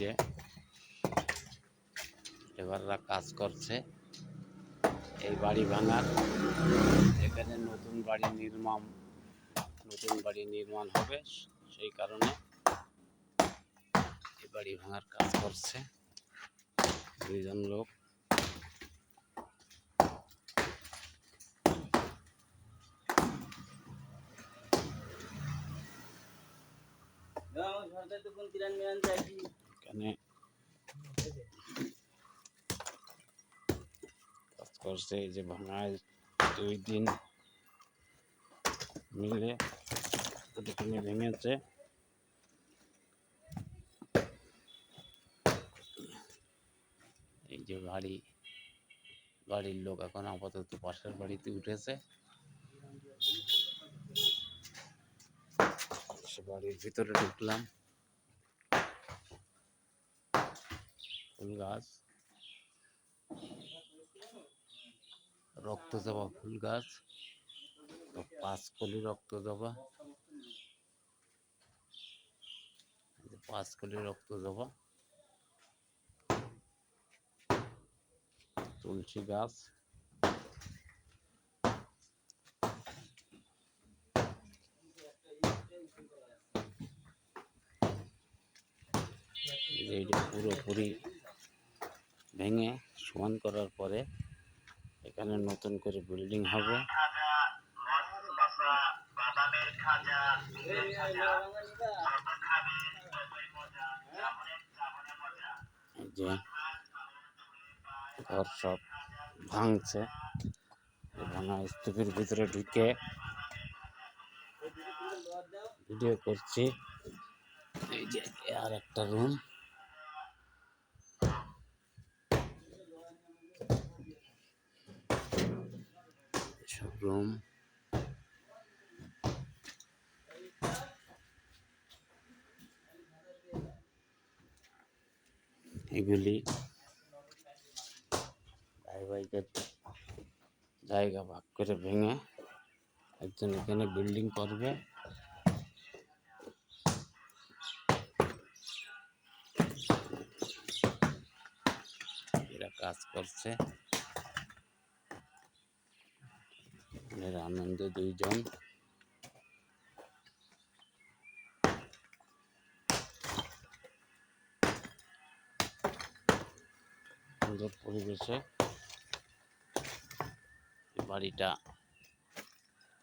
যে লেবাররা কাজ করছে এই বাড়ি ভাঙার। এখানে নতুন বাড়ি নির্মাণ হবে, সেই কারণে এই বাড়ি ভাঙার কাজ করছে দুইজন লোক। এখানে কাজ করছে এই যে ভাঙায় 2 দিন মিলে প্রতিদিনে ভেঙেছে। এই যে বাড়ির লোক এখন আপাতত পাশের বাড়িতে উঠেছে। বাড়ির ভিতরে ঢুকলাম, ফুল গাছ, রক্তজবা ফুল গাছ, 5 কলি রক্তজবা, 5 কলি রক্তজবা, তুলসী গাছ, এইটা পুরোপুরি ভেঙে সমান করার পরে এখানে নতুন করে বিল্ডিং হবে। যে ঘর সব ভাঙছে, ভাঙা স্তূপের ভিতরে ঢুকে ভিডিও করছি। এই যে আর একটা রুম, সব রুম। এগুলি জায়গা ভাগ করে ভেঙে একজন এখানে বিল্ডিং করবে। এরা কাজ করছে, এরা আনন্দে দুইজন। সুন্দর পরিবেশে বাড়িটা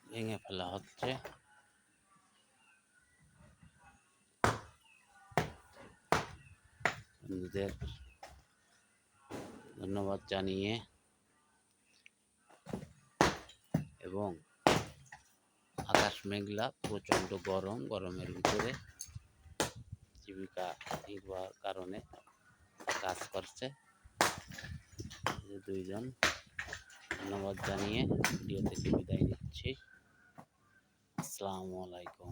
ভেঙে ফেলা হচ্ছে। বন্ধুদের ধন্যবাদ জানিয়ে এবং আকাশ মেঘলা, প্রচণ্ড গরমের ভিতরে জীবিকা নির্বাহের কারণে কাজ করছে দুইজন। ধন্যবাদ জানিয়ে ভিডিও থেকে বিদায় নিচ্ছি। আসসালামু আলাইকুম।